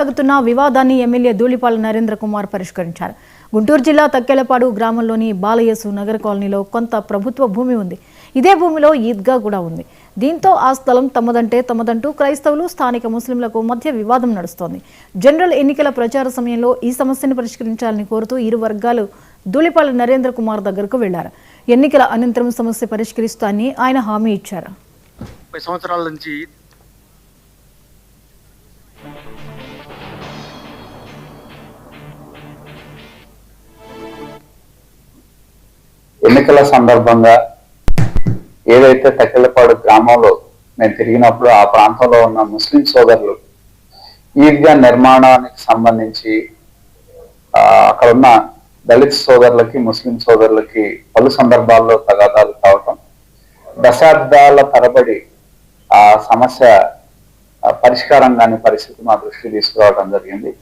సాగుతున్న వివాదాన్ని ఎమ్మెల్యే ధూళిపాల నరేంద్ర కుమార్ పరిష్కరించారు. గుంటూరు జిల్లా తక్కెలపాడు గ్రామంలోని బాలయేసు నగర కాలనీలో కొంత ప్రభుత్వ భూమి ఉంది. ఇదే భూమిలో ఈద్గా కూడా ఉంది. దీంతో ఆ స్థలం తమదంటూ క్రైస్తవులు స్థానిక ముస్లింలకు మధ్య వివాదం నడుస్తోంది. జనరల్ ఎన్నికల ప్రచార సమయంలో ఈ సమస్యను పరిష్కరించాలని కోరుతూ ఇరు వర్గాలు ధూళిపాల నరేంద్ర కుమార్ దగ్గరకు వెళ్లారు. ఎన్నికల అనంతరం సమస్య పరిష్కరిస్తానని ఆయన హామీ ఇచ్చారు. 30 సంవత్సరాల నుంచి ఎన్నికల సందర్భంగా ఏదైతే తక్కెలపాడు గ్రామంలో నేను తిరిగినప్పుడు ఆ ప్రాంతంలో ఉన్న ముస్లిం సోదరులు ఈద్గా నిర్మాణానికి సంబంధించి అక్కడ ఉన్న దళిత సోదరులకి ముస్లిం సోదరులకి పలు సందర్భాల్లో తగాదాలు కావటం, దశాబ్దాల తరబడి ఆ సమస్య పరిష్కారం కాని పరిస్థితి మా దృష్టికి తీసుకురావడం జరిగింది.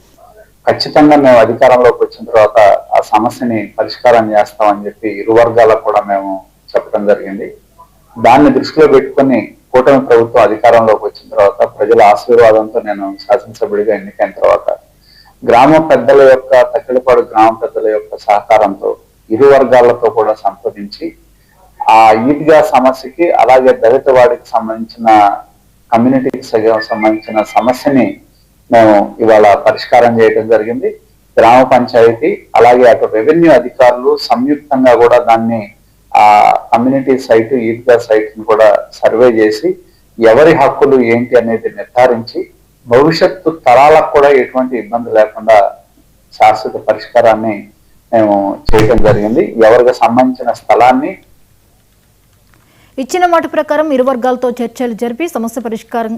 ఖచ్చితంగా మేము అధికారంలోకి వచ్చిన తర్వాత ఆ సమస్యని పరిష్కారం చేస్తామని చెప్పి ఇరు వర్గాలకు కూడా మేము చెప్పడం జరిగింది. దాన్ని దృష్టిలో పెట్టుకుని కూటమి ప్రభుత్వం అధికారంలోకి వచ్చిన తర్వాత ప్రజల ఆశీర్వాదంతో నేను శాసనసభ్యుడిగా ఎన్నికైన తర్వాత గ్రామ పెద్దల యొక్క తక్కెలపాడు గ్రామ పెద్దల యొక్క సహకారంతో ఇరు వర్గాలతో కూడా సంప్రదించి ఆ ఈద్గా సమస్యకి అలాగే దళిత వాడికి సంబంధించిన కమ్యూనిటీకి సంబంధించిన సమస్యని మేము ఇవాళ పరిష్కారం చేయడం జరిగింది. గ్రామ పంచాయతీ అలాగే అటు రెవెన్యూ అధికారులు సంయుక్తంగా కూడా దాన్ని ఆ కమ్యూనిటీ సైట్ ఈద్గా సైట్ ని కూడా సర్వే చేసి ఎవరి హక్కులు ఏంటి అనేది నిర్ధారించి భవిష్యత్తు తరాలకు కూడా ఎటువంటి ఇబ్బంది లేకుండా శాశ్వత పరిష్కారాన్ని మేము చేయడం జరిగింది. ఎవరికి సంబంధించిన స్థలాన్ని ఇచ్చిన మాట ప్రకారం ఇరు వర్గాలతో చర్చలు జరిపి సమస్య పరిష్కారం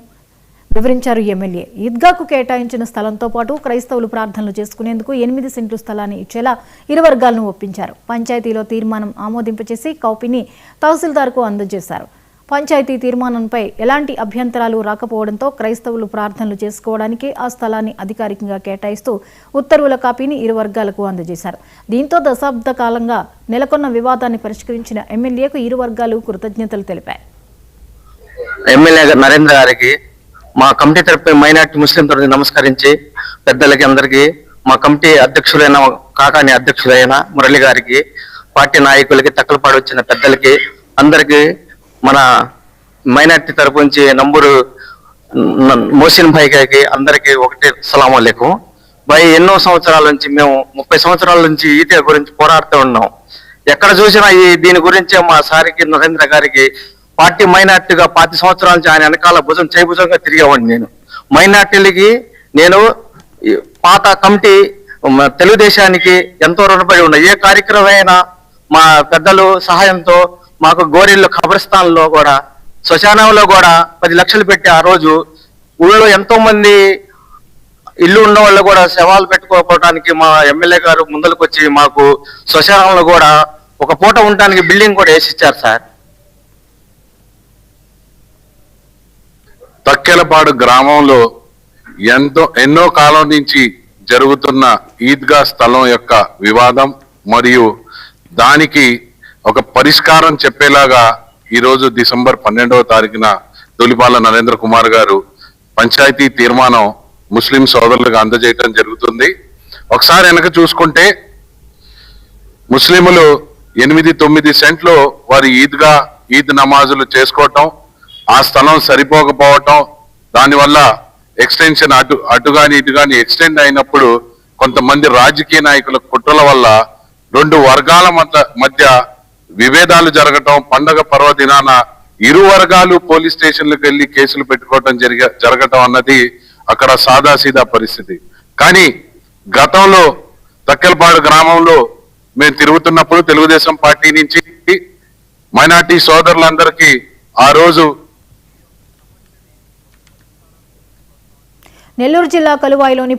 వివరించారు ఎమ్మెల్యే. ఈద్గాకు కేటాయించిన స్థలంతో పాటు క్రైస్తవులు ప్రార్థనలు చేసుకునేందుకు 8 సెంట్లు స్థలాన్ని ఇచ్చేలా ఇరు వర్గాలను ఒప్పించారు. పంచాయతీలో తీర్మానం ఆమోదింపచేసి కాపీని తహసీల్దార్కు అందజేశారు. పంచాయతీ తీర్మానంపై ఎలాంటి అభ్యంతరాలు రాకపోవడంతో క్రైస్తవులు ప్రార్థనలు చేసుకోవడానికి ఆ స్థలాన్ని అధికారికంగా కేటాయిస్తూ ఉత్తర్వుల కాపీని ఇరు వర్గాలకు అందజేశారు. దీంతో దశాబ్ద కాలంగా నెలకొన్న వివాదాన్ని పరిష్కరించిన ఎమ్మెల్యేకు ఇరు వర్గాలు కృతజ్ఞతలు తెలిపాయి. ఎమ్మెల్యే నరేంద్ర గారికి మా కమిటీ తరఫున మైనార్టీ ముస్లిం తరఫున నమస్కరించి పెద్దలకి అందరికీ, మా కమిటీ అధ్యక్షులైన కాకాని అధ్యక్షులైన మురళి గారికి, పార్టీ నాయకులకి, తక్కలపాడు వచ్చిన పెద్దలకి అందరికీ, మన మైనార్టీ తరపు నుంచి నంబూరు మోసిన్ భాయ్ గారికి అందరికీ ఒకటి అస్సలాము అలైకుం. భాయ్, ఎన్నో సంవత్సరాల నుంచి మేము 30 సంవత్సరాల నుంచి ఈత గురించి పోరాడుతూ ఉన్నాం. ఎక్కడ చూసినా దీని గురించే మా సారికి నరేంద్ర గారికి పార్టీ మైనార్టీగా 10 సంవత్సరాల నుంచి ఆయన వెనకాల భుజంగా తిరిగేవాడిని. నేను మైనార్టీలకి నేను పాత కమిటీ తెలుగుదేశానికి ఎంతో రుణపడి ఉన్నా. ఏ కార్యక్రమం అయినా మా పెద్దలు సహాయంతో మాకు గోరిల్లు ఖబర్స్థాన్లో కూడా శ్మశానంలో కూడా 10 లక్షలు పెట్టి ఆ రోజు ఊళ్ళో ఎంతో మంది ఇల్లు ఉన్న వాళ్ళు కూడా శవాలు పెట్టుకోవడానికి మా ఎమ్మెల్యే గారు ముందరకు వచ్చి మాకు శ్మశానంలో కూడా ఒక పూట ఉండడానికి బిల్డింగ్ కూడా వేసిచ్చారు సార్. తక్కెలపాడు గ్రామంలో ఎన్నో కాలం నుంచి జరుగుతున్న ఈద్గా స్థలం యొక్క వివాదం మరియు దానికి ఒక పరిష్కారం చెప్పేలాగా ఈరోజు డిసెంబర్ 12వ తారీఖున ధూళిపాల నరేంద్ర కుమార్ గారు పంచాయతీ తీర్మానం ముస్లిం సోదరులకు అందజేయటం జరుగుతుంది. ఒకసారి వెనక చూసుకుంటే ముస్లింలు 8-9 సెంట్లు వారి ఈద్ నమాజులు చేసుకోవటం, ఆ స్థలం సరిపోకపోవటం, దానివల్ల ఎక్స్టెన్షన్ అటు గాని ఇటు గాని ఎక్స్టెండ్ అయినప్పుడు కొంతమంది రాజకీయ నాయకుల కుట్రల వల్ల 2 వర్గాల మధ్య విభేదాలు జరగటం, పండగ పర్వదినాన ఇరు వర్గాలు పోలీస్ స్టేషన్లకు వెళ్లి కేసులు పెట్టుకోవటం జరగటం అన్నది అక్కడ సాదాసీదా పరిస్థితి. కానీ గతంలో తక్కెలపాడు గ్రామంలో మేము తిరుగుతున్నప్పుడు తెలుగుదేశం పార్టీ నుంచి మైనార్టీ సోదరులందరికీ ఆ రోజు నెల్లూరు జిల్లా కలువాయిలోని